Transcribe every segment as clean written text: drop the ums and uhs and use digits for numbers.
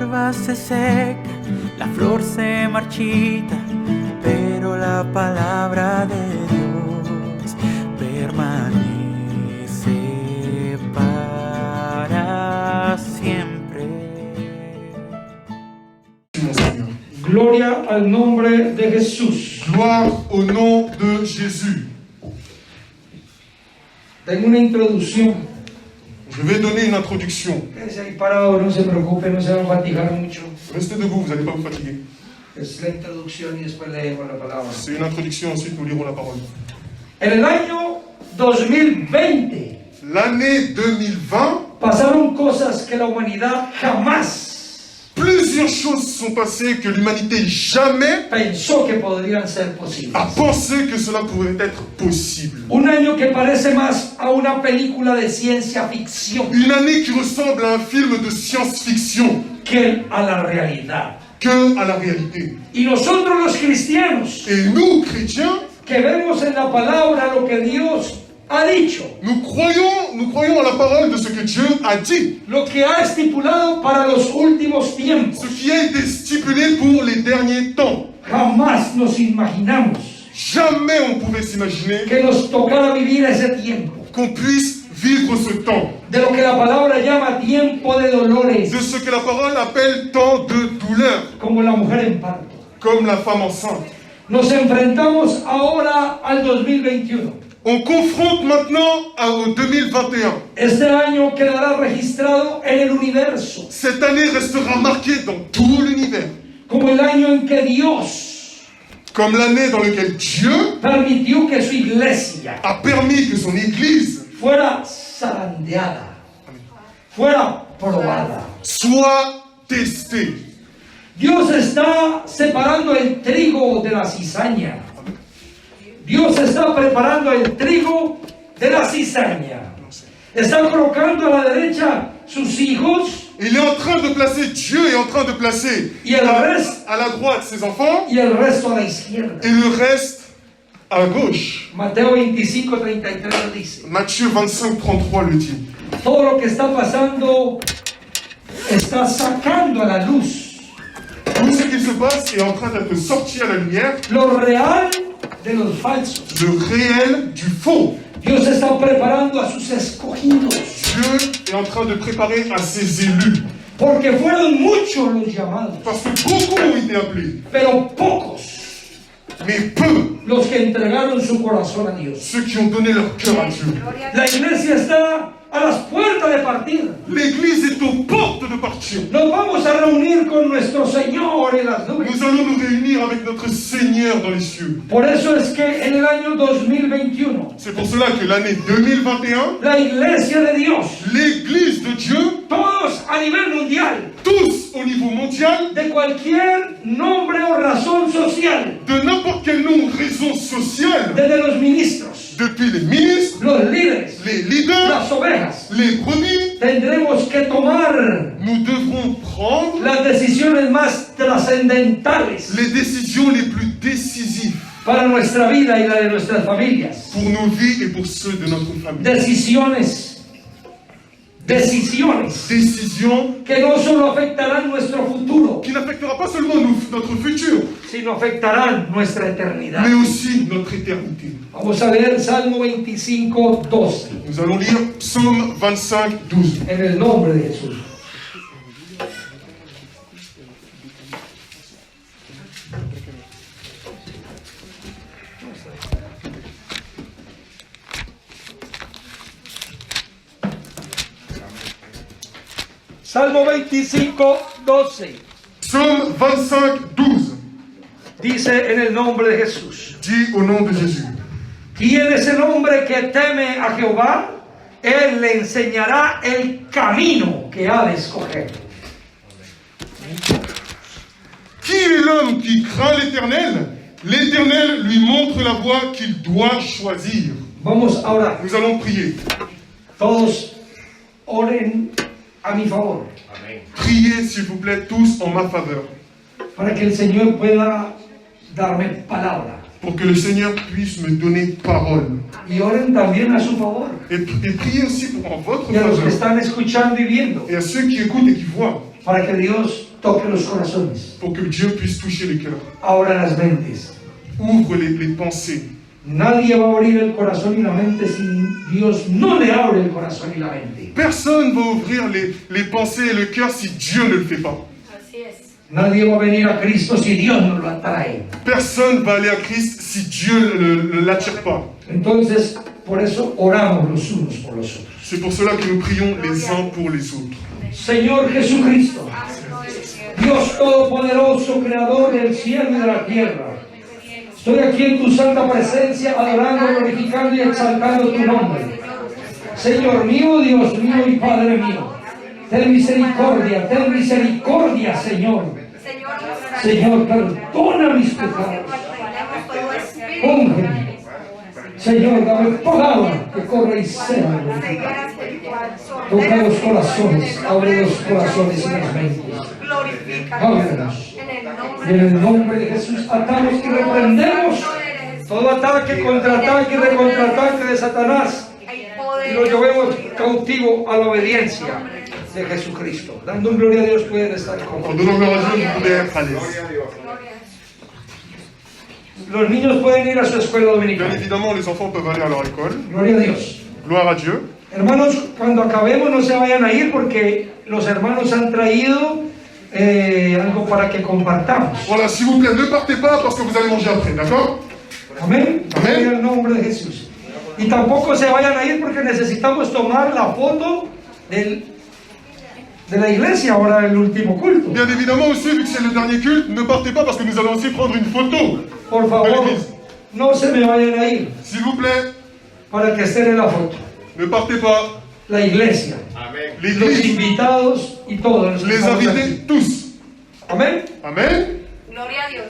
hierba se seca, la flor se marchita, pero la palabra de Dios permanece para siempre. Gloria al nombre de Jesús. Gloire au nom de Jésus. Tengo una introducción. Je vais donner une introduction. Quédese ahí parado, no se preocupe, no se va a fatigar mucho. Restez debout, vous n'allez pas vous fatiguer. Es la introducción y después leemos la palabra. C'est une introduction, ensuite nous lirons la parole. En el año 2020 L'année 2020, pasaron cosas que la humanidad jamás plusieurs choses sont passées que l'humanité jamais pensó que podrían ser posibles. a pensé que cela pouvait être possible. Un año que parece más a una película de ciencia ficción Une année qui ressemble à un film de science-fiction que a la realidad. que à la réalité. Y nosotros los cristianos Et nous, chrétiens, que vemos en la palabra lo que Dios ha dicho, nous croyons à la parole de ce que Dieu a dit. lo que ha estipulado para los últimos tiempos. Ce qui a été stipulé pour les derniers temps. Jamás nos imaginamos Jamais on pouvait s'imaginer que nos tocara vivir ese tiempo, qu'on puisse vivre ce temps. de lo que la palabra llama tiempo de dolores, De ce que la parole appelle temps de douleur, como la mujer en parto. comme la femme enceinte. Nos enfrentamos ahora al 2021. On confronte maintenant au 2021. Este año quedará registrado en el universo Cette année restera marquée dans tout l'univers como el año en que Dios comme l'année dans laquelle Dieu permitió que su iglesia a permis que son Église fuera zarandeada, fuera probada. soit testée. Dios está separando el trigo de la cizaña. Dios está preparando el trigo de la cizaña. Está colocando a la derecha sus hijos Il est en train de placer, Dieu est en train de placer y el resto, à la droite ses enfants y el resto a la izquierda. et le reste à gauche. Mateo 25:33 dice: Matthieu 25, 33 le dit. todo lo que está pasando está sacando a la luz Tout ce qui se passe est en train d'être sorti à la lumière, lo real de los falsos. le réel du faux. Dios está preparando a sus escogidos, Dieu est en train de préparer à ses élus. porque fueron muchos los llamados, Parce que beaucoup ont été appelés, pero pocos mais peu los que entregaron su corazón a Dios. ceux qui ont donné leur cœur à Dieu. La iglesia está a las puertas de partida. L'Église est aux portes de partir. Nos vamos a reunir con nuestro Señor en las nubes. Nous allons nous réunir avec notre Seigneur dans les cieux. Por eso es que en el año 2021, C'est pour cela que l'année 2021, la iglesia de Dios, l'Église de Dieu, todos a nivel mundial, tous au niveau mondial, de cualquier nombre o razón social, de n'importe quel nom ou raison sociale, desde los ministros, depuis les ministres, los líderes, les leaders, las ovejas, les brebis, tendremos que tomar nous devrons prendre las decisiones más trascendentales les décisions les plus décisives para nuestra vida y la de nuestras familias. pour nos vies et pour ceux de notre famille. Décisions Que no solo afectarán nuestro futuro, qui n'affectera pas seulement notre futur, sino afectarán nuestra eternidad. mais aussi notre éternité. Vamos a leer Salmo 25:12 Nous allons lire Psaume 25, 12. en el nombre de Jesús. Salmo 25:12 Psaume 25, 12 dice en el nombre de Jesús: dit au nom de Jésus. ¿Quién es el hombre que teme a Jehová? Él le enseñará el camino que ha de escoger. Qui est l'homme qui craint l'Éternel? L'Éternel lui montre la voie qu'il doit choisir. Vamos a orar. Nous allons prier. Todos oren a mi favor, Priez, s'il vous plaît, tous en ma faveur, para que el Señor pueda darme palabra. pour que le Seigneur puisse me donner parole. Y oren también a su favor. Et priez aussi en votre Y a los que faveur. están escuchando y viendo, Et à ceux qui écoutent et qui voient, para que Dios toque los corazones, pour que Dieu puisse toucher les cœurs. abra las mentes. Ouvre les pensées. Nadie va a abrir el corazón y la mente si Dios no le abre el corazón y la mente. Personne ne va ouvrir les pensées et le cœur si Dieu ne le fait pas. Nadie va a venir a Cristo si Dios no lo atrae. Personne ne va aller à Christ si Dieu ne l'attire pas. Entonces, por eso oramos los unos por los otros. C'est pour cela que nous prions les uns pour les autres. Señor Jesucristo, Dios Todopoderoso, Creador del cielo y de la tierra, estoy aquí en tu santa presencia, adorando, glorificando y exaltando tu nombre. Señor mío, Dios mío y Padre mío, ten misericordia, Señor. Señor, perdona mis pecados. Cóngeme. Señor, dame palabra que corra y sea glorificada. Toca los corazones, abre los corazones y las mentes. Ábrelos. En el nombre de Jesús atamos y reprendemos todo ataque, contraataque y recontraataque de Satanás y lo llevemos cautivo a la obediencia de Jesucristo. Dando gloria a Dios pueden estar En conmigo. donnant gloire à Dieu, vous pouvez être à l'aise. Los niños pueden ir a su escuela Bien dominical. évidemment, les enfants peuvent aller à leur école. Gloria a Dios. Gloire à Dieu. Hermanos, cuando acabemos no se vayan a ir porque los hermanos han traído algo para que compartamos. Voilà, s'il vous plaît, ne partez pas parce que vous allez manger après, d'accord? Amén. Amén. En el nombre de Jesús. Y tampoco se vayan a ir porque necesitamos tomar la foto de la iglesia ahora en el último culto. Bien évidemment aussi, vu que c'est le dernier culte, ne partez pas parce que nous allons aussi prendre une photo. Por favor, de l'église. no se me vayan a ir S'il vous plaît, para que estén en la foto. ne partez pas. La iglesia, los L'église, invitados y todos los que les estamos invités, aquí. tous. Amén. Amen. Gloria a Dios.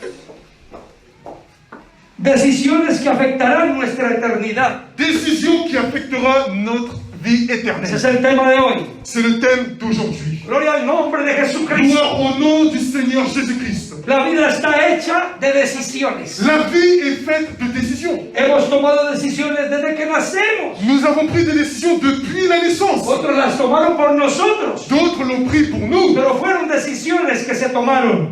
Decisiones que afectarán nuestra eternidad. Décision qui affectera notre vie Ese éternelle. es el tema de hoy. C'est le thème d'aujourd'hui. Gloria al nombre de Jesucristo. Gloire au nom du Seigneur Jésus-Christ. La vida está hecha de decisiones. La vie est faite de décisions. Hemos tomado decisiones desde que nacemos. Nous avons pris des décisions depuis la naissance. Otros las tomaron por nosotros. D'autres l'ont pris pour nous. Pero fueron decisiones que se tomaron.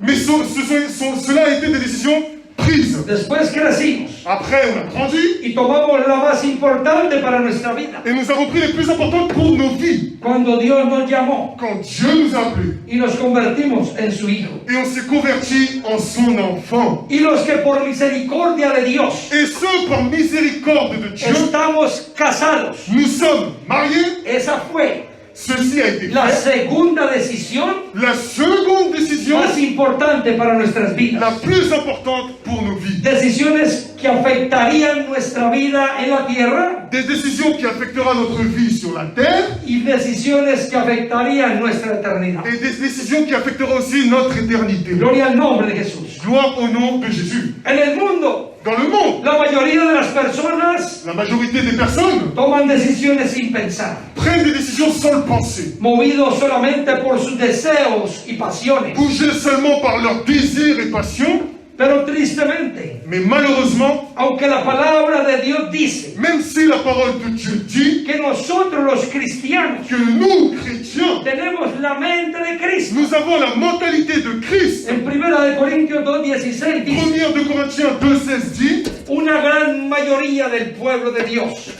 Mais cela a été des décisions prises. Después crecimos Après, on a grandi y tomamos la más importante para nuestra vida. et nous avons pris les plus importantes pour nos vies. Cuando Dios nos llamó Quand Dieu nous a appelés y nos convertimos en su Hijo. et on s'est convertis en son enfant. Y los que por misericordia de Dios Et ce, par miséricorde de Dieu, estamos casados. nous sommes mariés. Esa fue Ceci a été la fait. segunda decisión La seconde décision, más importante para nuestras la vidas. plus importante pour nos vies. Decisiones que afectarían nuestra vida en la tierra Des décisions qui affecteront notre vie sur la terre y decisiones que afectarían nuestra eternidad. et des décisions qui affecteront aussi notre éternité. Gloria al nombre de Jesús. Gloire au nom de Jésus. En el mundo, Dans le monde, la mayoría de las personas la majorité des personnes toman decisiones sin pensar, prennent des décisions sans le penser, movidos solamente por sus deseos y pasiones. bougées seulement par leurs désirs et passions. Pero tristemente, Mais malheureusement, aunque la palabra de Dios dice même si la parole de Dieu dit que nosotros los cristianos que nous, chrétiens, tenemos la mente de Cristo, nous avons la mentalité de Christ, en 1 de Corintios 2:16 dice, 1 de Corinthiens 2,16 dit, una gran mayoría del pueblo de Dios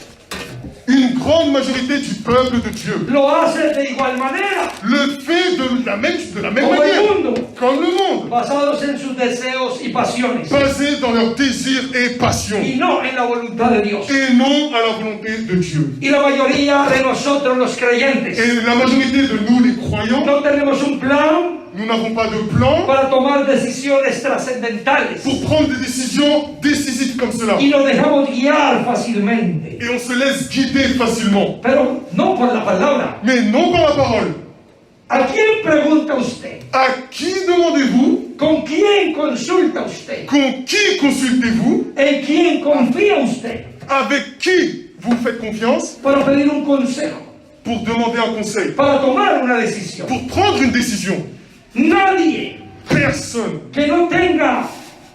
une grande majorité du peuple de Dieu lo hace de igual manera, le fait de la même como manière, el mundo, comme le monde, basados en sus deseos y pasiones, basé dans leurs désirs et passions, y no en la voluntad de Dios. et non à la volonté de Dieu. Y la mayoría de nosotros los creyentes Et la majorité de nous, les croyants, no tenemos un plan nous n'avons pas de plan para tomar decisiones trascendentales pour prendre des décisions décisives comme cela. y nos dejamos guiar fácilmente, Et on se laisse guider facilement. pero no por la palabra. Mais non par la parole. ¿A quién pregunta usted? À qui demandez-vous? ¿Con quién consulta usted? Con qui consultez-vous? ¿En quién confía usted Avec qui vous faites confiance para pedir un consejo, pour demander un conseil, para tomar una decisión? pour prendre une décision? Nadie Personne que no tenga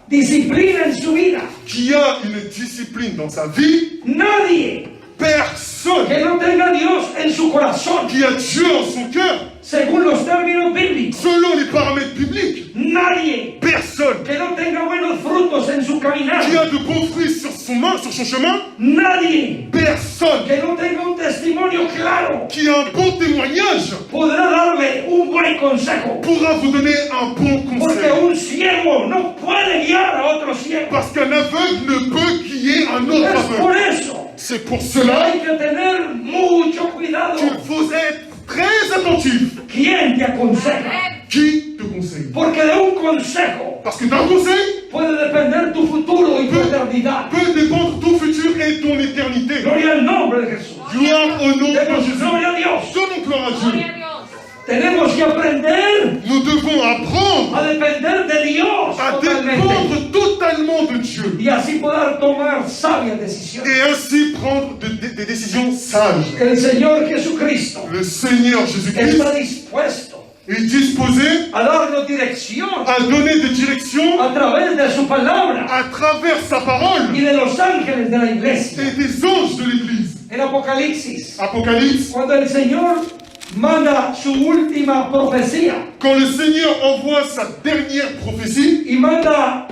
disciplina en su vida, qui a une discipline dans sa vie, nadie personne que no tenga a Dios en su corazón, qui a Dieu en son cœur, según los términos bíblicos, selon son chemin, nadie personne que no tenga un testimonio claro qui a un bon témoignage podrá darle un buen consejo. pourra vous donner un bon Porque conseil. un ciego no puede guiar a otro ciego. Parce qu'un aveugle ne peut guider un autre Es por aveugle. eso C'est pour que cela hay que tener mucho cuidado. qu'il faut être très attentif. ¿Quién te aconseja? Qui te conseille? Porque de un consejo Parce que d'un conseil puede depender tu futuro y tu eternidad. peut dépendre ton futur et ton éternité. Gloria al nombre de Jesús. Gloire au nom de Demos Jésus. gloria a Dios. Donnons gloire à Dieu. Tenemos que aprender Nous devons apprendre a depender de Dios à totalmente. dépendre totalement de Dieu Y así poder tomar sabias decisiones. et ainsi prendre des décisions sages. El Señor Jesucristo Le Seigneur Jésus-Christ está dispuesto est disposé a darnos dirección à donner des directions a través de su palabra à travers sa parole y de los ángeles de la iglesia. et des anges de l'Église. En Apocalipsis, Apocalypse, cuando el Señor manda su última profecía quand le Seigneur envoie sa dernière prophétie y manda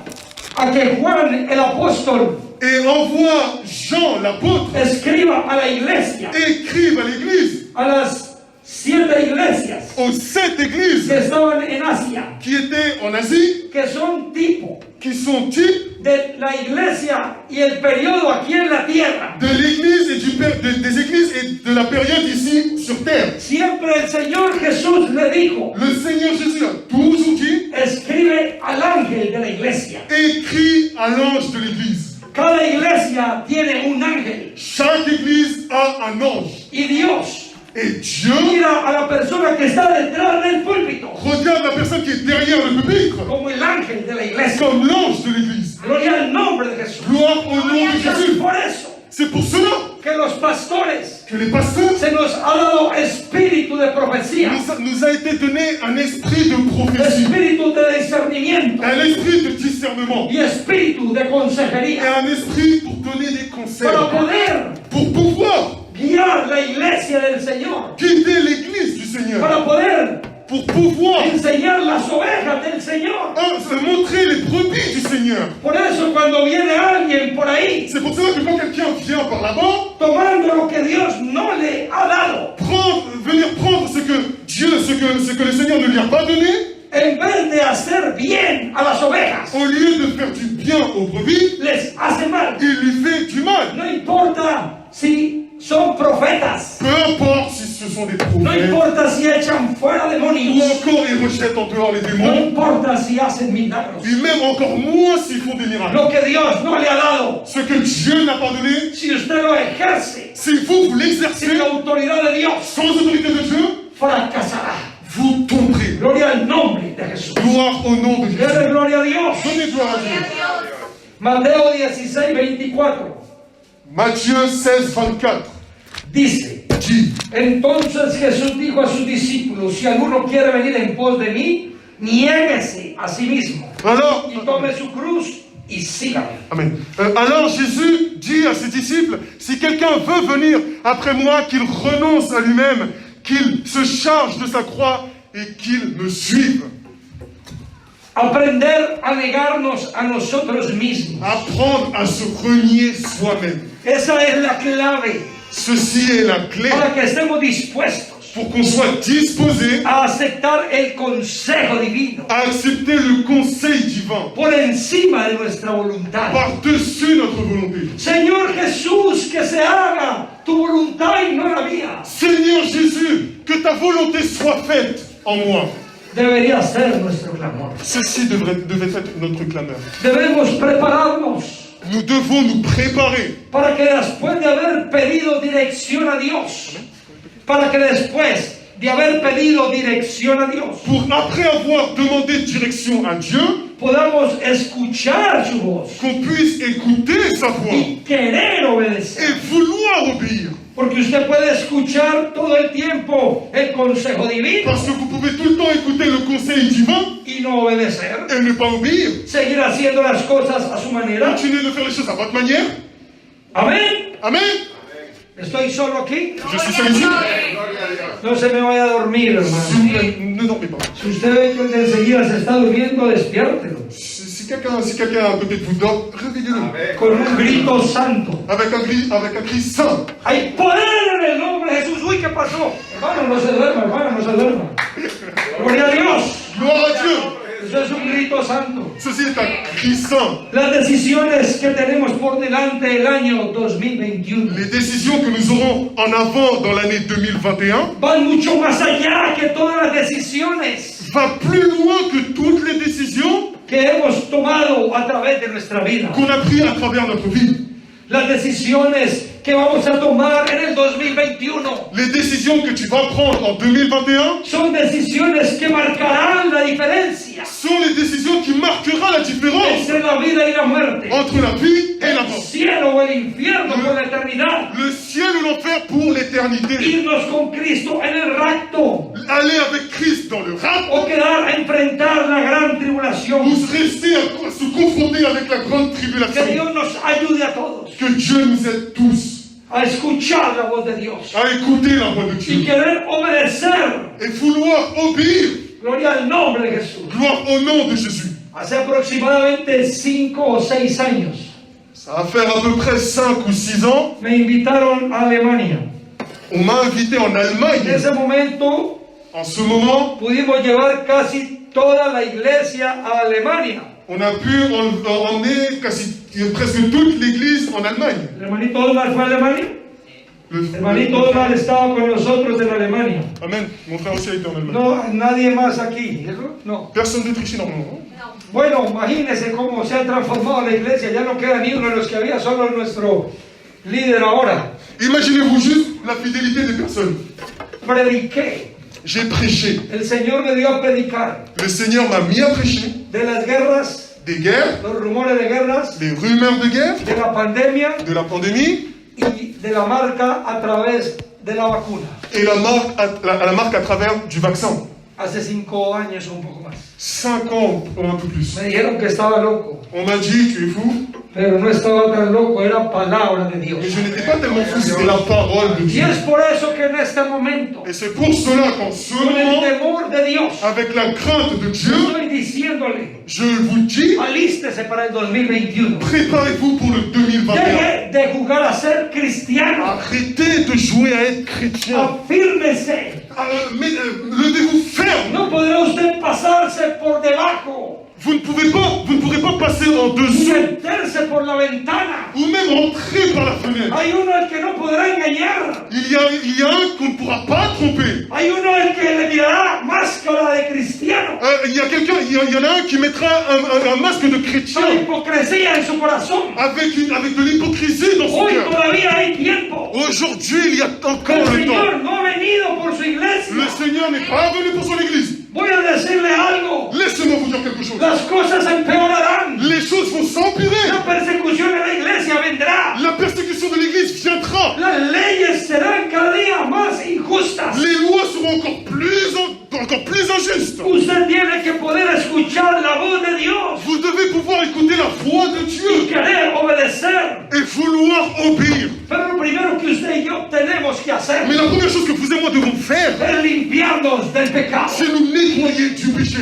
a que Juan el apóstol et envoie Jean l'apôtre, escriba a la iglesia, écrive à l'Église, a las 7 iglesias aux 7 églises que estaban en Asia, qui étaient en Asie, que son tipo qui sont types de la iglesia y el periodo aquí en la tierra. de l'Église et des églises et de la période ici sur terre. Siempre el Señor Jesús le dijo, Le Seigneur Jésus a toujours dit, escribe al ángel de la iglesia. écrit à l'ange de l'Église. Cada iglesia tiene un ángel Chaque église a un ange. y Dios Et Dieu mira a la persona que está detrás del púlpito regarde la personne qui est derrière le pupitre como el ángel de la iglesia. comme l'ange de l'église. Gloria al nombre de Jesús. Gloire au nom de Es Jésus. por eso C'est pour cela que los pastores que les pasteurs se nos ha dado espíritu de profecía, nous a été donné un esprit de prophétie, espíritu de discernimiento un esprit de discernement y espíritu de et consejería un esprit pour donner des conseils, para poder pour pouvoir guiar la iglesia del Señor, guider l'église du Seigneur, para poder pour pouvoir enseñar las ovejas del Señor. montrer les brebis du Seigneur. Por eso cuando viene alguien por ahí C'est pour cela que quand quelqu'un vient par là-bas, tomando lo que Dios no le ha dado, venir prendre ce que Dieu, ce que le Seigneur ne lui a pas donné, en vez de hacer bien a las ovejas, au lieu de faire du bien aux brebis, les hace mal. il lui fait du mal. No importa si son profetas, Peu importe si ce sont des no prophètes, importa si echan fuera ou demonios, encore ils rejettent en dehors les no démons, importa si hacen milagros. et même encore moins s'ils font des miracles. Lo que Dios no le ha dado, Ce que Dieu n'a pas donné, si usted lo ejerce si vous l'exercez sin la autoridad de Dios, sans autorité de Dieu, fracasará. vous tomberez. Gloria al nombre de Jesús. Gloire au nom de Jésus. Dele gloria a Dios. Donnez gloire à Dieu. Mateo 16:24 Matthieu 16, 24 dice: dit, Entonces Jesús dijo a sus discípulos: si alguno quiere venir en pos de mí, niéguese a sí mismo alors, y tome su cruz y sígame. Amen. Alors Jésus dit à ses disciples, si quelqu'un veut venir après moi, qu'il renonce à lui-même, qu'il se charge de sa croix et qu'il me suive. Aprender a negarnos a nosotros mismos. Apprendre à se renier soi-même. Esa es la clave Ceci est la clé para que estemos dispuestos pour qu'on soit disposé a aceptar el consejo divino à accepter le conseil divin por encima de nuestra voluntad. par-dessus notre volonté. Señor Jesús, que se haga tu voluntad y no la mía. Seigneur Jésus, que ta volonté soit faite en moi. Debería ser nuestro clamor. Ceci devait être notre clameur. Debemos prepararnos Nous devons nous préparer para que después de haber pedido dirección a Dios, para que después de haber pedido dirección a Dios, pour, après avoir demandé direction à Dieu, podamos escuchar su voz qu'on puisse écouter sa voix y querer obedecer. et vouloir obéir. Porque usted puede escuchar todo el tiempo el consejo divino Parce que vous pouvez tout le temps écouter le conseil divin y no obedecer, et ne pas obéir. seguir haciendo las cosas a su manera. Continuez de faire les choses à votre manière. Amén. Amen. Estoy solo aquí. Je suis seul ici. No se me vaya a dormir, S'il vous hermano. plaît, ne dormez pas. Si usted ve que el de enseguida se está durmiendo, despiértelo. Si si quelqu'un est à côté de vous dort, réveillez-le. con un grito santo. Avec un cri saint. Hay poder en el nombre de Jesús. Uy, ¿qué pasó? Hermano, no se duerma, hermano, no se duerma. Gloria a Dios. Gloire à Dieu. Eso es un grito santo. Ceci est un cri saint. Las decisiones que tenemos por delante el año 2021 Les décisions que nous aurons en avant dans l'année 2021 van mucho más allá que todas las decisiones va plus loin que toutes les décisions que hemos tomado a través de nuestra vida. qu'on a prises à travers notre vie. Las decisiones que vamos a tomar en el 2021 Les décisions que tu vas prendre en 2021 son decisiones que marcarán la diferencia sont les décisions qui marqueront la différence entre la vida y la muerte, entre la vie et la el mort. cielo o el infierno por la eternidad, Le ciel et l'enfer pour l'éternité. irnos con Cristo en el rapto Aller avec Christ dans le rap o quedar a enfrentar la gran ou tribulación. rester à se confronter avec la grande Que tribulation. Dios nos ayude a todos Que Dieu nous aide tous a escuchar la voz de Dios à écouter la voix de y Dieu querer obedecer. et vouloir obéir. Gloria al nombre de Jesús. Gloire au nom de Jésus. Hace aproximadamente 5 o 6 años Ça va faire à peu près 5 ou 6 ans. me invitaron a Alemania. On m'a invité en En Allemagne. ese momento En ce moment, pudimos llevar casi toda la iglesia a Alemania. on a pu emmener presque toute l'église en Allemagne. ¿El hermanito Omar fue a Alemania? Le- El hermanito Omar estaba con nosotros en Alemania. Amen. Mon frère aussi a été en Allemagne. No, nadie más aquí. ¿Eso? No. Personne d'autre ici, normalement. Bueno, imagínense cómo se ha transformado la iglesia. Ya no queda ni uno de los que había, solo nuestro líder ahora. Imaginez-vous juste la fidélité des personnes. Prediqué. J'ai prêché. El Señor me dio a predicar Le Seigneur m'a mis à prêcher de las guerras, des guerres, los rumores de guerras, des rumeurs de guerre, de la pandemia de la pandémie y de la marca a través de la vacuna. et la marque à travers du vaccin. Hace 5 años o un poco más. 5 ans ou un peu plus. Me dijeron que estaba loco, On m'a dit, tu es fou. pero no estaba tan loco, era palabra de Dios. Mais je n'étais pas tellement fou, c'était la parole de Y Dieu. es por eso que en este momento, Et c'est pour cela qu'en ce con el moment, temor de Dios, avec la crainte de Dieu, estoy diciéndole, je vous dis, alístese para el 2021. préparez-vous pour le 2021. Deje de jugar a ser cristiano. Arrêtez de jouer à être chrétien. Afírmese. Levez-vous ferme. No podrá usted pasarse por debajo Vous ne pourrez pas passer en ni dessous meterse por la ventana. ou même entrer par la fenêtre. Hay uno al que no podrá engañar. Il y a un qu'on ne pourra pas tromper. Hay uno al que le mirará máscara de cristiano. Il y en a un qui mettra un masque de chrétien Hay hipocresía en su corazón. avec de l'hypocrisie dans son Hoy cœur. todavía hay tiempo. Aujourd'hui, il y a encore El le temps. Señor no ha venido por su Le iglesia. Seigneur n'est pas venu pour son église. Voy a decirle algo. Laissez-moi vous dire quelque chose. Las cosas empeorarán. Les choses vont s'empirer. La persecución en la iglesia vendrá. La persécution de l'église viendra. Las leyes serán cada día más injustas. Les lois seront encore plus injustes. Usted tiene que poder escuchar la voz de Dios Vous devez pouvoir écouter la voix de y Dieu querer obedecer. et vouloir obéir. Pero lo primero que usted y yo tenemos que hacer Mais la première chose que vous et moi devons faire, es limpiarnos del pecado. c'est nous nettoyer du péché.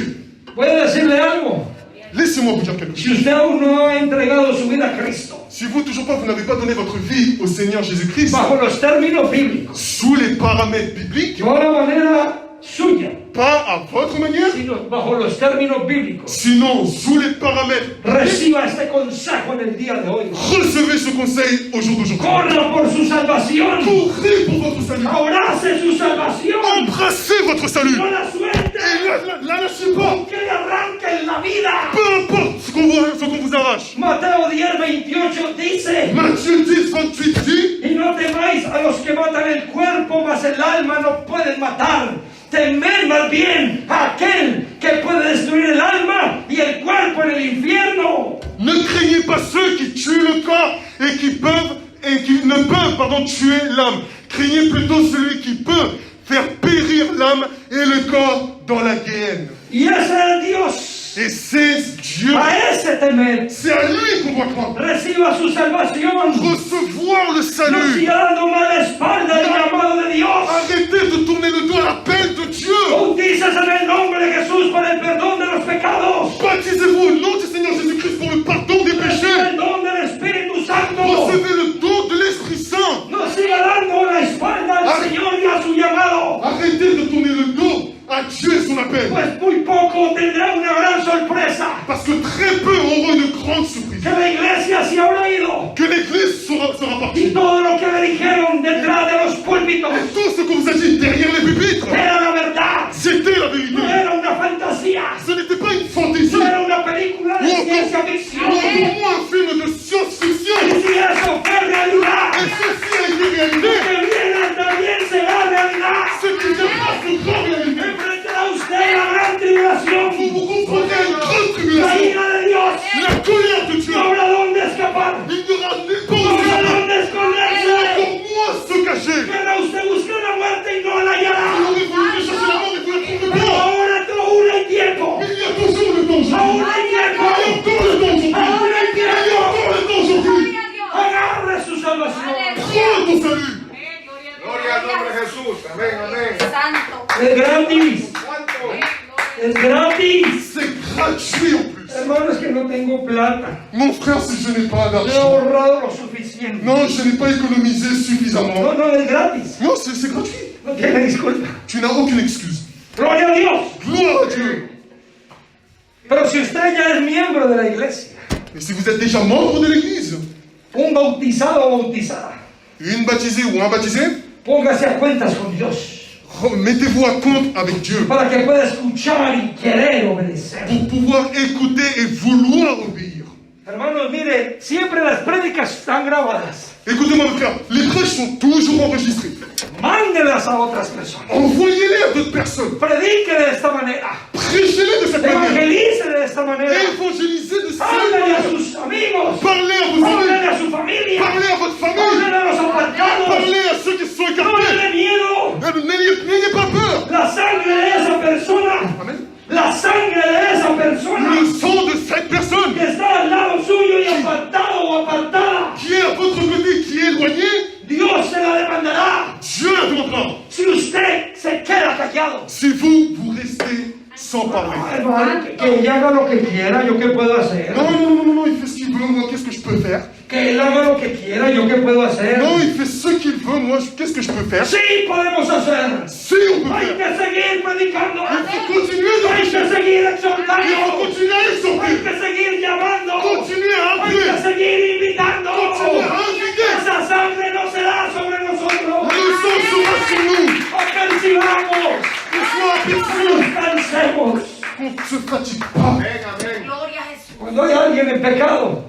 Voy a decirle algo. Laissez-moi vous dire quelque Si chose. usted aún no ha entregado su vida a Cristo, Si vous vous n'avez pas donné votre vie au Seigneur Jésus-Christ, bajo los términos bíblicos, sous les paramètres bibliques, no a la manera suya, pas à votre manière, sino bajo los términos bíblicos, sinon sous les paramètres, reciba este consejo en el día de hoy. recevez ce conseil au jour d'aujourd'hui. Corra por su salvación. Courez pour votre salut. Abrace su salvación. Embrassez votre salut. No la suelte. Et la lâchez pas. Que le arranquen la vida. Peu importe ce qu'on vous arrache. Mateo 10:28 dice: Matthieu 10, 28 dit, y no temáis a los que matan el cuerpo, mas el alma no pueden matar. Temed más bien a aquel que puede destruir el alma y el cuerpo en el infierno. ne craignez pas ceux qui tuent le corps et qui ne peuvent tuer l'âme. Craignez plutôt celui qui peut faire périr l'âme et le corps dans la guéhenne. Y ese es Dios. Et c'est Dieu. A ese temed. C'est à lui qu'on doit croire. Reciba su salvación. Recevoir le No salut. siga dando mala espalda al llamado de Dios. Arrêtez de tourner le dos à l'appel de Dieu. Bautizas en el nombre de Jesús para el perdón de los pecados. Baptisez-vous au nom du Seigneur Jésus-Christ peine. pues muy poco tendrá una gran sorpresa. Parce que très peu auront une grande surprise. Que la iglesia se habrá ido. Que l'église sera Y partie. todo lo que le dijeron detrás de los púlpitos Et tout ce qu'on vous a dit derrière les pupitres, era la verdad. c'était la vérité. No era una fantasía. Ce n'était pas une fantaisie. No era una película de Ou ciencia encore ficción. un film de science-fiction. Y si eso fue realidad, Et ceci a été lo réalisé. que viene también será realidad. Ce qui viendra sera réalisé. Enfrentará usted la gran tribulación. Vous confrontez à une grande La tribulation. ira de Dios. La colère de Dieu. No habrá dónde escapar. Il n'y aura nulle No habrá part dónde esconderse. encore moins se cacher. Querrá usted buscar la muerte y no la hallará. Vous aurez voulu chercher la mort et vous la trouverez Pero pas. ahora aún hay tiempo. Mais il y a toujours le temps aujourd'hui. Aún hay tiempo. Il y a encore le temps aujourd'hui. Aún hay Il y a tiempo. encore le temps aujourd'hui. Agarre su salvación. Prends ton salut. Gloria al nombre de Jesús. Amén, amén. Santo. Es gratis. ¿Cuánto? Es gratis. C'est gratuit en plus. Hermano, es que no tengo plata. Mon frère, si je n'ai pas No he d'argent, ahorrado lo suficiente. non, je n'ai pas économisé No, suffisamment. no, es gratis. Non, c'est gratuit. No tiene disculpa. Tu n'as aucune excuse. Gloria a Dios. Gloire à Dieu. Pero si usted ya es miembro de la iglesia, Et si vous êtes déjà membre de l'église, un bautizado o bautizada, une baptisée ou un baptisé, póngase a cuentas con Dios mettez-vous à compte avec Dieu para que pueda escuchar y querer obedecer. pour pouvoir écouter et vouloir obéir. Hermanos, mire, siempre las prédicas están grabadas. Écoutez-moi, mon frère, les prêches sont toujours enregistrés. Mándelas a otras personas. Envoyez-les à d'autres personnes. Predique de esta manera. Prêchez-les de cette manière. Evangelice de esta manera. Évangélisez de cette Háblale a manière. sus amigos. Parlez à vos Háblale amis. a su familia. Parlez à votre famille. Háblale a los apartados. Parlez à ceux qui se sont No écartés. le dé miedo. N'ayez pas peur. La sangre de esa persona. Amen. La sangre de esa persona Le sang de cette personne que está al lado suyo y apartado o apartada. qui est à votre côté, qui est éloigné, Dios se la demandará. Dieu la demandera. Si usted se queda callado. Si vous restez sans parler. Hermano, que ella haga lo que quiera, ¿yo qué puedo hacer? Non, il fait ce qu'il veut, moi, qu'est-ce que je peux faire? Que él haga lo que quiera, ¿yo qué puedo hacer? Non, il fait ce qu'il veut, moi, qu'est-ce que je peux faire? Sí, podemos hacer. Si on peut Hay faire. que seguir predicando. Il faut continuer de Hay que prêcher. seguir Il faut exhortando. continuer à Hay exhorter. que seguir llamando. Continuer à Hay que appeler. seguir invitando. Continuer à inviter. Esa sangre no será sobre nosotros. Le sang sera sur nous. Apercibamos. Que soit No aperçu. nos cansemos. Qu'on ne se fatigue pas. Amén, amén. Gloria a Jesús. Cuando hay alguien en pecado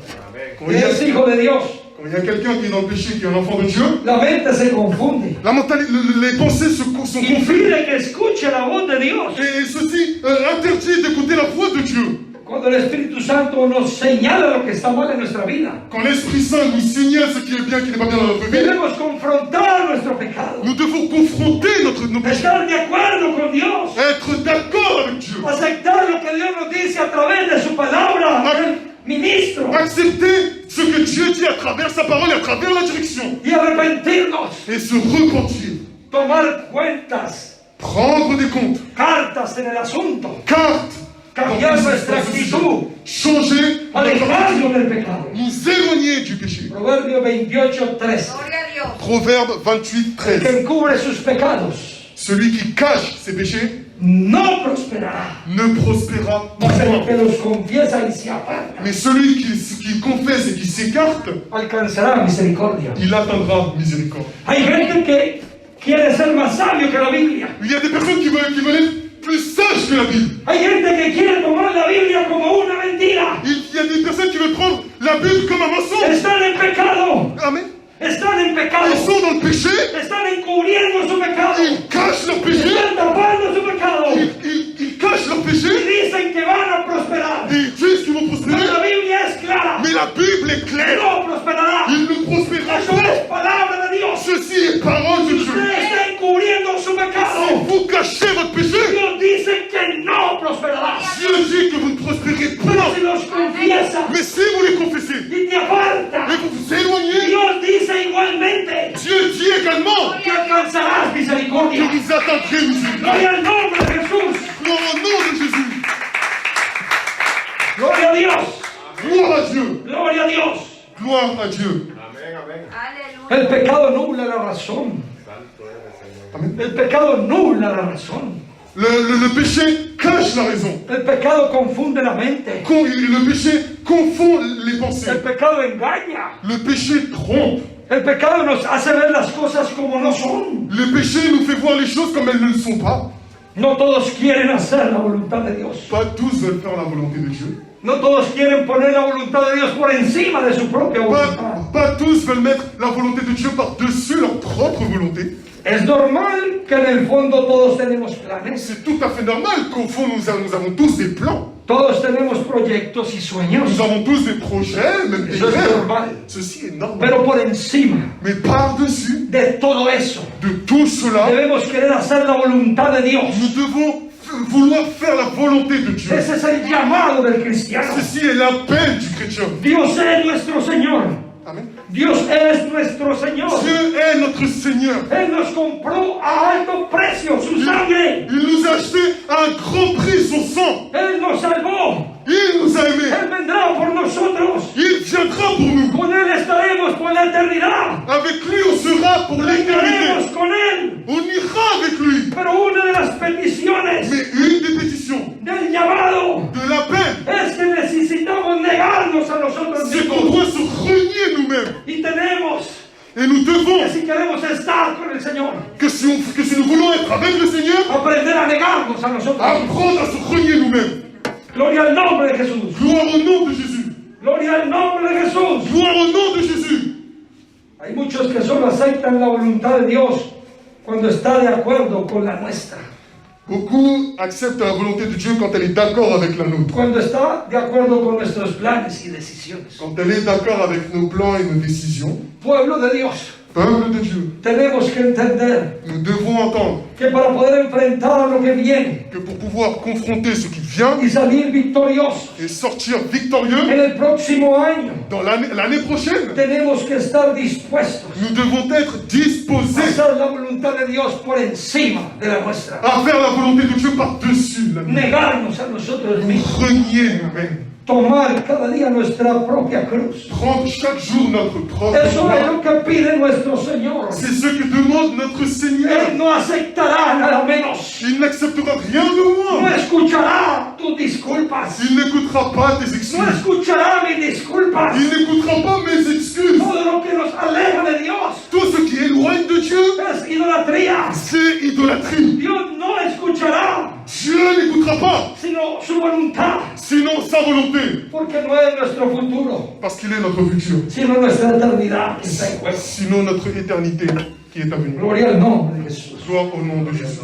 Quand y il y a, es hijo de Dios, quand il y a quelqu'un qui est dans le péché, qui est un enfant de Dieu, la mente se confunde la mentalité, les pensées sont y confuses. pide que escuche la voz de Dios. Et ceci interdit d'écouter la voix de Dieu. Cuando el Espíritu Santo nos señala lo que está mal en nuestra vida, Quand l'Esprit Saint nous signale ce qui est bien, qui n'est pas bien dans notre vie, debemos confrontar nuestro pecado, nous devons confronter nos péchés. estar de acuerdo con Dios, Être d'accord avec Dieu. aceptar lo que Dios nos dice a través de su palabra, el ministro, Accepter ce que Dieu dit à travers sa parole et à travers la direction. y arrepentirnos, Et se repentir. tomar cuentas, Prendre des comptes. cartas en el asunto, Cartes. cambiar nuestra actitud, Changer notre alejarnos attitude. del pecado. Nous éloigner du péché. Proverbio 28:13. Gloria a Dios. Proverbe 28, El 13. que encubre sus pecados Celui qui cache ses péchés no prosperará, ne prospérera mas el point. que los confiesa y se aparta Mais celui qui confesse et qui s'écarte, alcanzará misericordia. il atteindra miséricorde. Hay gente que quiere ser más sabio que la Biblia. Il y a des personnes qui veulent être plus sages que la Bible. Hay gente que quiere tomar la Biblia como una mentira. Il y a des personnes qui veulent prendre la Bible comme un mensonge. Están en pecado. Amen. Están en pecado. Ils sont dans le péché, Están encubriendo su pecado. ils cachent leur péché, Están tapando su pecado. ils cachent leur péché, Y dicen que van a prosperar. et ils disent qu'ils vont Pero prospérer. la Biblia es clara. Mais la Bible est claire. No prosperará. Il ne prospérera Eso pas. es palabra de Dios. Ceci est parole de Usted Dieu. está encubriendo su Si pecado. vous cachez votre péché, Dios dice que no prosperará. Dieu dit que vous ne prospérez Pero pas. si los confiesa Mais si vous les confessez y te aparta, et vous vous éloignez, Dios dice igualmente Dieu dit également que alcanzarás que misericordia. vous atteindrez miséricorde. Gloria al nombre de Jesús. Gloire au nom de Jésus. Gloria a Dios. Gloire à Dieu. Gloria a Dios. Gloire à Dieu. Amén, amén. Aleluya. El pecado nubla la razón. Santo eres, Señor. Amen. El pecado nubla la razón. Le péché cache la raison. El pecado confunde la mente. Le péché confond les pensées. El pecado engaña. Le péché trompe. El pecado nos hace ver las cosas como no son. Le péché nous fait voir les choses comme elles ne le sont pas. No todos quieren hacer la voluntad de Dios. Pas tous veulent faire la volonté de Dieu. No todos quieren poner la voluntad de Dios por encima de su propia voluntad. Pas tous veulent mettre la volonté de Dieu par-dessus leur propre volonté. Es normal que en el fondo todos tenemos planes. C'est tout à fait normal qu'au fond nous avons tous des plans. Todos tenemos proyectos y sueños. Nous avons tous des projets, même des Eso es rêves. normal. Ceci est normal. Pero por encima Mais par-dessus de todo eso, de tout cela, debemos querer hacer la voluntad de Dios. nous devons vouloir faire la volonté de Dieu. Ese es el llamado del cristiano. Ceci est l'appel du chrétien. Dios es nuestro Señor. Amen. Dios es nuestro Señor. Dieu est notre Seigneur. Él nos compró a alto precio su sangre. Il nous a acheté à un grand prix son sang. Él nos salvó. Il nous a aimés. Él vendrá por nosotros. Il viendra pour nous. Con Él estaremos por la eternidad. Avec lui, on sera pour l'éternité. Estaremos con Él. On ira avec lui. Pero una de las peticiones Mais une des pétitions del llamado de l'appel, es que necesitamos negarnos a nosotros c'est qu'on mismos. doit se renier nous-mêmes. Y tenemos Et nous devons, que si queremos estar con el Señor, que si nous voulons être avec le Seigneur, aprender a negarnos a nosotros mismos. apprendre à se renier nous-mêmes. Gloria al nombre de Jesús. Gloire au nom de Jésus. Gloria al nombre de Jesús. Gloire au nom de Jésus. Hay muchos que solo aceptan la voluntad de Dios cuando está de acuerdo con la nuestra. Beaucoup acceptent la volonté de Dieu quand elle est d'accord avec la nôtre. Cuando está de acuerdo con nuestros planes y decisiones. Quand elle est d'accord avec nos plans et nos décisions. Pueblo de Dios, Peuple de Dieu, tenemos que entender nous devons entendre que para poder enfrentar lo que viene que pour pouvoir confronter ce qui vient y salir victoriosos et sortir victorieux en el próximo año, dans l'année prochaine, tenemos que estar dispuestos nous devons être a disposés hacer la voluntad de Dios por encima de la nuestra. à faire la volonté de Dieu par-dessus la nôtre. Negarnos a nosotros mismos. Renier nous-mêmes. Tomar cada día nuestra propia cruz. Prendre chaque jour notre propre Eso es croix. lo que pide nuestro Señor. C'est ce que demande notre Seigneur. Él no aceptará nada menos. Il n'acceptera rien de No moi. escuchará tus disculpas. Il n'écoutera pas tes No excuses. escuchará mis disculpas. Il n'écoutera pas mes excuses. Todo lo que nos aleja de Dios Tout ce qui éloigne de Dieu, es idolatría. c'est idolâtrie. Dios no escuchará Dieu n'écoutera pas, sino su voluntad, sinon sa volonté. porque no es nuestro futuro, Parce qu'il est notre futur. sino nuestra eternidad que está en juego. Sinon notre éternité qui est à venir. Gloria al nombre de Jesús. Gloire au nom de Jésus.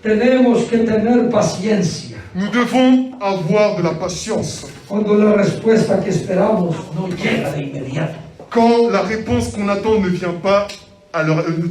Tenemos que tener paciencia Nous devons avoir de la patience. cuando la respuesta que esperamos no llega de inmediato. Quand la réponse qu'on attend ne vient pas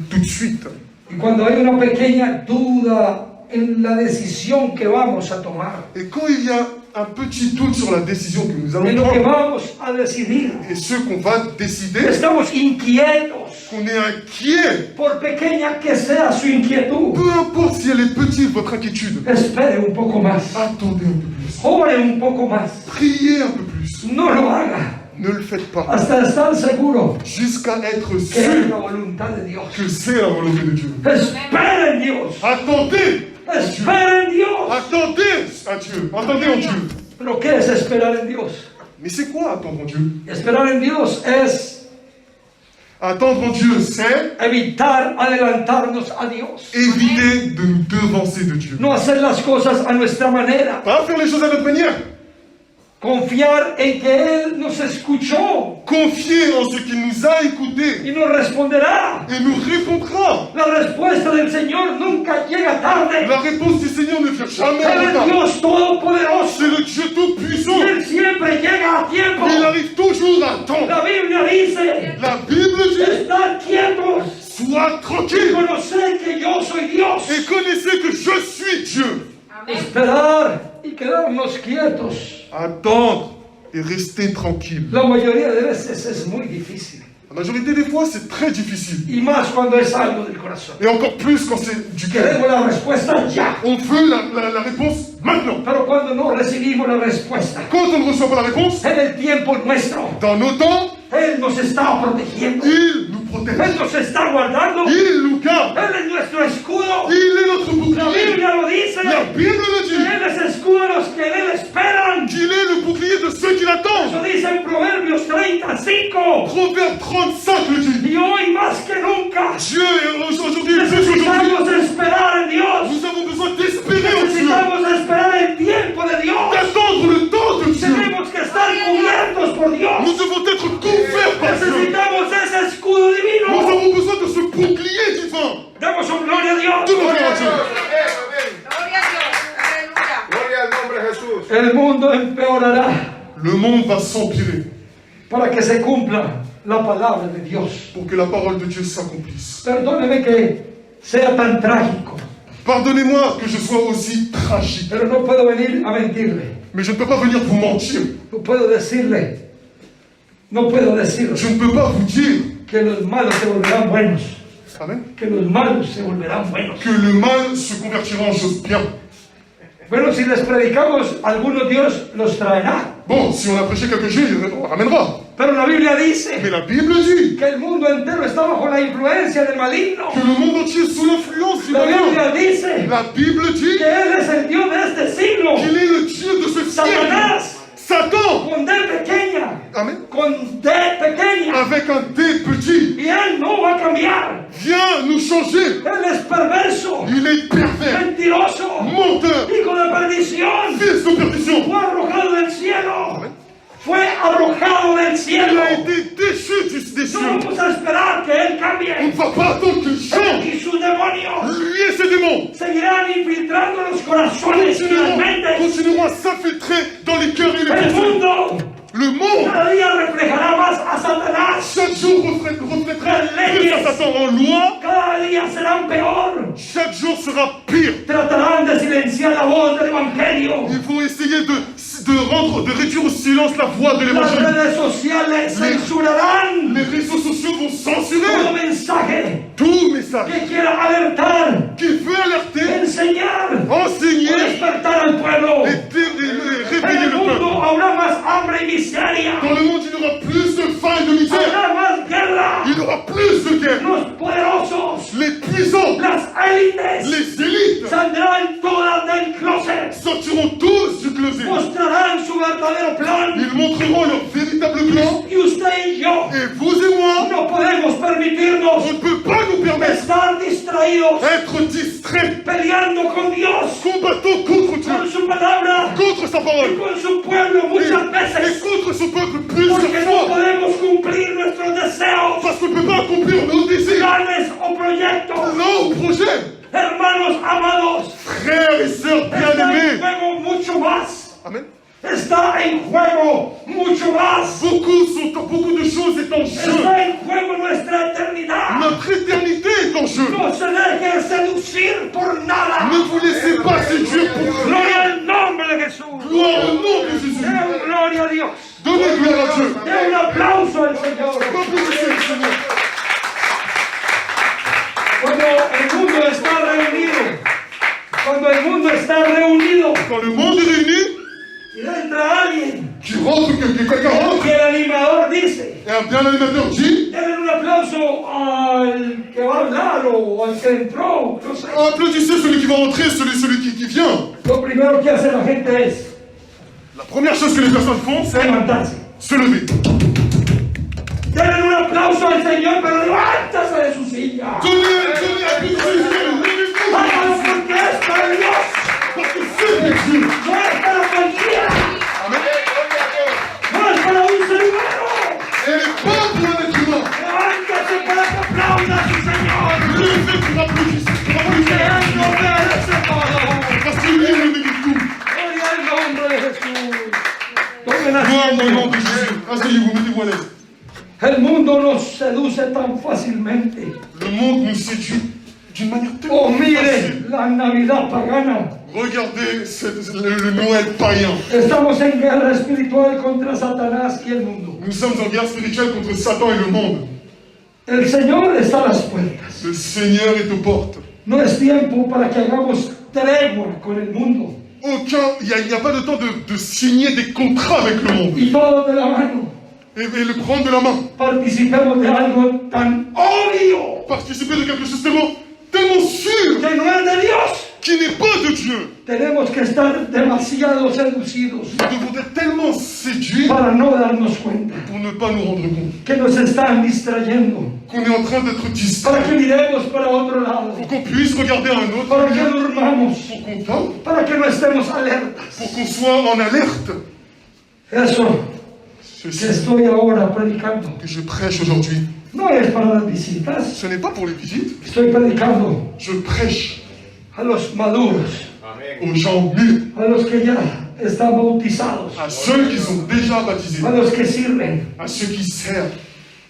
tout de suite. Y cuando hay una pequeña duda en la decisión que vamos a tomar, Et quand il y a un petit doute sur la décision que nous en allons lo que prendre, vamos a decidir, et ce qu'on va décider, estamos inquietos, qu'on est inquiet, por pequeña que sea su inquietud. peu importe si elle est petite, votre inquiétude, Espere un poco más, attendez un peu plus. ore un poco más, Priez un peu plus. no lo haga Ne le faites pas. hasta estar seguro Jusqu'à être que es sûr la voluntad de Dios. que c'est la volonté de Dieu. Espere en Dios, Attendez en Dieu. espere en Dios. Attendez à Dieu. Attendez en Dieu. Pero ¿qué es esperar en Dios? Mais c'est quoi attendre en Dieu? Esperar en Dios es Attendre en Dieu, c'est evitar adelantarnos a Dios. éviter de nous devancer de Dieu. No hacer las cosas a nuestra manera. Pas faire les choses à notre manière. Confiar en que Él nos escuchó Confier en ce qu'il nous a écoutés y nos responderá. et nous répondra. La respuesta del Señor nunca llega tarde. La réponse du Seigneur ne vient jamais en Él es retard. Dios todopoderoso. C'est le Dieu tout-puissant. Y Él siempre llega a tiempo. Il arrive toujours à temps. La Biblia dice, La Bible dit, estad quietos sois y tranquille conoced que yo soy Dios. et connaissez que je suis Dieu. Esperar y quedarnos quietos. Attendre et rester tranquille. La mayoría de veces es muy difícil. La majorité des fois, c'est très difficile. Y más cuando es algo del corazón. Et encore plus quand c'est du cœur. Queremos la respuesta ya. On veut la réponse maintenant. Pero cuando no recibimos la respuesta Quand on ne reçoit pas la réponse, en el tiempo nuestro, dans nos temps, Él nos está protegiendo. il nous protège. Él nos está guardando. Il nous garde. Él es nuestro escudo. Il est notre La bouclier. Biblia lo dice. La Bible le Que dit. Él es escudo de los que en Él esperan. Qu'il est le bouclier de ceux qui Eso l'attendent. dice en Proverbios 35. Proverbe 35 le dit. Y hoy más que nunca Dieu est aujourd'hui, plus qu'aujourd'hui, necesitamos esperar en Dios. nous avons besoin d'espérer en Dieu. Necesitamos esperar el tiempo de Dios. D'attendre le temps de Dieu. Tenemos que estar cubiertos por Dios. Nous devons être couverts par Dieu. Necesitamos ese escudo Nous divino. avons besoin de ce bouclier divin. Demos un gloria a Dios. Tout le monde à Dieu. Amén. Gloria a Dios. Aleluya. Gloria al nombre de Jesús. El mundo empeorará Le monde va s'empirer para que se cumpla la palabra de Dios. pour que la parole de Dieu s'accomplisse. Perdóneme que sea tan trágico, Pardonnez-moi que je sois aussi tragique, pero no puedo venir a mentirle. mais je ne peux pas venir vous mentir. No puedo decirle Je ne peux pas vous dire, que los malos se volverán buenos. amen, Que los malos se volverán buenos. que le mal se convertira en chose bien. Bueno, si les predicamos, algunos Dios los traerá. Bon, si on a prêché quelque chose, on ramènera. Pero la Biblia dice Mais la Bible dit que el mundo entero está bajo la influencia del maligno. que le monde entier est sous l'influence du La malin. Biblia dice La Bible dit que Él es el Dios de este siglo. qu'il est le Dieu de ce siècle. Satanás, Satan, con D pequeña, amen, con D pequeña. avec un D petit, Y Él no va a cambiar. vient nous changer. Él es perverso, Il est pervers, mentiroso, menteur, hijo de perdición. fils de perdition. Fue arrojado del cielo. Amén. Fue arrojado del Il cielo. a été déchu des cieux. No vamos a esperar que Él On ne cambie. va pas attendre qu'il change. Y sus demonios Lui et ses démons seguirán infiltrando los corazones y las mentes. continueront à s'infiltrer dans les cœurs et les El pensées. mundo Le monde, cada día reflejará más a Satanás. chaque jour, reflètera plus à Satan en loi. Cada día serán peor. Chaque jour sera pire. Tratarán de silenciar la voz del Evangelio. Ils vont essayer de réduire au silence la voix de Las l'évangile. redes sociales censurarán Les réseaux sociaux vont censurer todo mensaje tout message que quiera alertar, qui veut alerter, enseñar o enseigner despertar al pueblo. et En réveiller el le mundo peuple. habrá más hambre y miseria. Dans le monde, il y aura plus de faim et de misère. Habrá más guerra. Il y aura plus de guerre. Los poderosos, Les puissants, las élites, les élites saldrán todas del closet. sortiront tous du closet. Mostrarán su verdadero plan. Ils montreront leur véritable plan. Y usted y yo Et vous et moi, no podemos permitirnos on ne peut pas nous permettre estar distraídos, d'être distraits, peleando con Dios, combattant contre con Dieu, su palabra contre sa y parole, con su pueblo muchas et veces. contre son peuple plusieurs Porque no fois. podemos cumplir nuestros deseos, Parce qu'on ne peut pas accomplir nos désirs, planes o proyectos. nos projets. Hermanos amados, Frères et sœurs está en bien-aimés. juego mucho más. Amen. Está en juego mucho más. Beaucoup de choses est en jeu. Está en juego nuestra eternidad. Notre éternité est en jeu. No se deje seducir por nada. Ne vous laissez pas séduire pour Gloria rien. al nombre de Jesús. Gloire au nom de Jésus. Den gloria a Dios. Donnez gloire à Dieu. Den un aplauso al Señor. Applaudissez le Seigneur. Cuando el mundo está reunido, Quand le monde est réuni, y entra alguien, qui rentre, que quelqu'un rentre, y el animador dice, et un bien animateur dit, denle un aplauso al que va a hablar o al que entró, no sé. applaudissez celui qui va rentrer, celui qui vient. Lo primero que hace la gente es La première chose que les personnes font, c'est levantarse. se lever. Denle un aplauso al Señor, pero levántase de su silla. Applaudissez, levez-vous, Hágalo porque es para Dios, parce que c'est de Dieu. no es para cualquiera, Amen. no es para un ser humano. Elle n'est pas pour un être humain. Levántase para que aplauda a su Señor. Levez pour applaudir, Que Él no merece todo. parce que lui, il mérite tout. Gloria al nombre de Jesús. Tomen Gloire au nom de asiento. Jésus. Asseyez-vous, mettez-vous à l'aise. El mundo nos seduce tan fácilmente. Le monde nous séduit d'une manière Oh, tellement mire facile. la Navidad pagana. Regardez le Noël païen. Estamos en guerra espiritual contra Satanás y el mundo. Nous sommes en guerre spirituelle contre Satan et le monde. El Señor está a las puertas. Le Seigneur est aux portes. No es tiempo para que hagamos tregua con el mundo. Il n'y a pas de temps de signer des contrats avec le monde. Y todo de la mano. et le prendre de la main. participemos de algo tan obvio Participer de quelque chose tellement sûr, que no es de Dios. qui n'est pas de Dieu. Tenemos que estar demasiado seducidos Nous devons être tellement séduits para no darnos cuenta pour ne pas nous rendre compte que nos están distrayendo, qu'on est en train d'être para que distrait, miremos para otro lado, pour qu'on puisse regarder un autre, para que durmamos, pour qu'on dorme, para que no estemos alertas. pour qu'on soit en alerte. Eso que Ceci estoy ahora predicando que je prêche aujourd'hui, no es para las visitas, ce n'est pas pour les visites, estoy predicando je prêche a los maduros, aux gens mûrs, a los que ya están bautizados, à ceux qui sont déjà baptisés, a los que sirven. à ceux qui servent.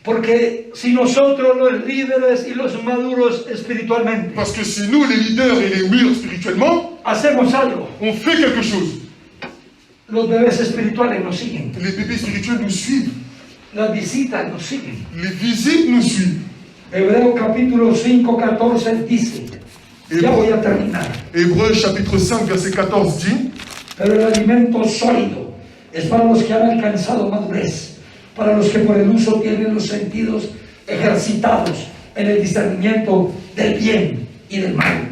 Porque si nosotros los líderes y los maduros espiritualmente Parce que si nous, les leaders et les mûrs spirituellement, hacemos algo, on fait quelque chose, los bebés espirituales nos siguen, les bébés spirituels nous suivent, las visitas nos siguen. les visites nous suivent. Hebreo capítulo 5, 14 dice, ya voy a terminar, Hébreux chapitre 5 verset 14 dit, pero el alimento sólido es para los que han alcanzado madurez, para los que por el uso tienen los sentidos ejercitados en el discernimiento del bien y del mal.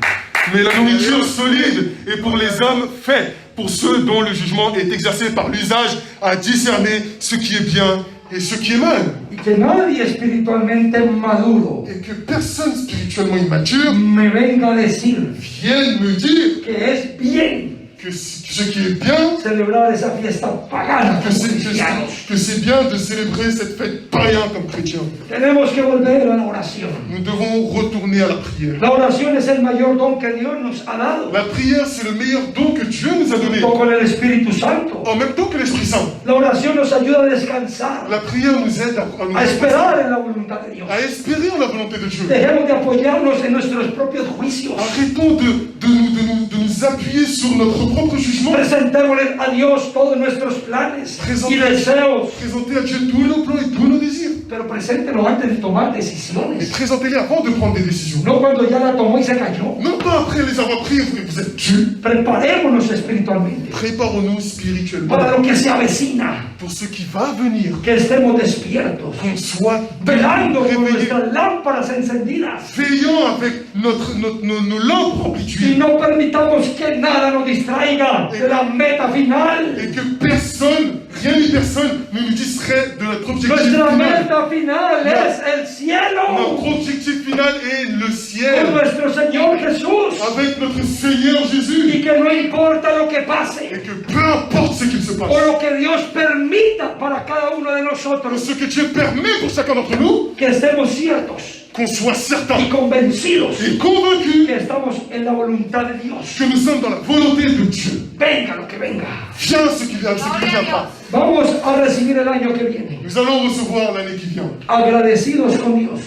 mais la nourriture solide est pour les hommes faits, pour ceux dont le jugement est exercé par l'usage à discerner ce qui est bien et ce qui est mal. Y que nadie espiritualmente maduro Et que personne spirituellement immature me venga a decir vienne me dire que es bien que ce qui est bien, celebrar esa fiesta pagana que como c'est cristianos. que c'est bien de célébrer cette fête païen comme chrétien. Tenemos que volver a la oración. Nous devons retourner à la prière. La oración es el mayor don que Dios nos ha dado, La prière, c'est le meilleur don que Dieu nous a donné, junto con el Espíritu Santo. en même temps que l'Esprit Saint. La oración nos ayuda a descansar, La prière nous aide à nous a esperar en la voluntad de Dios. à espérer en la volonté de Dieu. Dejemos de apoyarnos en nuestros propios juicios. Arrêtons de nous appuyer sur notre propre jugement. Presentémosle a Dios todos nuestros planes y deseos, Présentez à Dieu tous nos plans et tous nos désirs. pero preséntenos antes de tomar Et decisiones. présentez-les avant de prendre des décisions. No cuando ya la tomó y se cayó. Non pas après les avoir pris, vous êtes tués. Preparémonos espiritualmente Préparons-nous spirituellement para lo que se avecina, pour ce qui va venir. que estemos despiertos, Qu'on soit velando con réveillés, nuestras lámparas encendidas veillant avec nos lampes remplies y d'huile. no permitamos que nada nos distraiga de la meta final. Et que personne, rien ni personne ne nous distrait de notre objectif Nuestra final. meta final es el Notre cielo objectif final est le con ciel nuestro Señor Jesús, avec notre Seigneur Jésus. y que no importa lo que pase Et que peu importe ce qu'il se passe, o lo que Dios permita para cada uno de nosotros, ce que Dieu permet pour chacun d'entre nous, que estemos ciertos qu'on soit certain y convencidos et convaincu que estamos en la voluntad de Dios. que nous sommes dans la volonté de Dieu. Venga lo que venga. Viens ce qui viendra. Vamos a recibir el año que viene, Nous allons recevoir l'année qui vient. agradecidos con Dios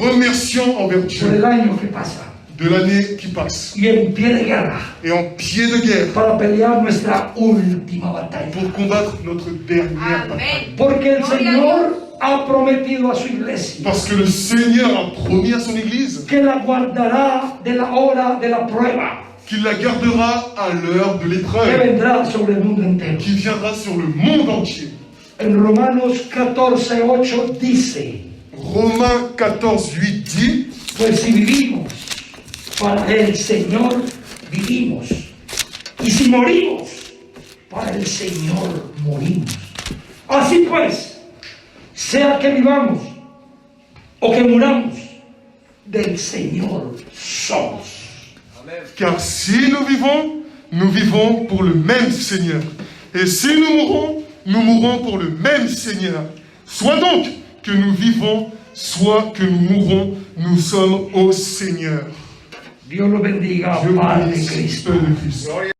Remercions envers por Dieu el año que pasa de l'année qui passe y en pie de guerra et en pied de guerre para pelear nuestra última batalla. pour combattre notre dernière bataille. Amén. Porque el Señor ha prometido a su iglesia Parce que le Seigneur a promis à son Église que la guardará de la hora de la prueba qu'il la gardera à l'heure de que l'épreuve vendrá sobre el mundo entero. qui viendra sur le monde entier. En Romanos 14:8 dice, Romains 14:8 dit, pues si vivimos, para el Señor vivimos. Y si morimos, para el Señor morimos. Así pues, sea que vivamos o que muramos, del Señor somos. car si nous vivons pour le même Seigneur. Et si nous mourrons pour le même Seigneur. Soit donc que nous vivons, soit que nous mourons, nous sommes au Seigneur. Dios lo bendiga, Dieu Padre bénisse, Cristo. Père de Christ. Gloria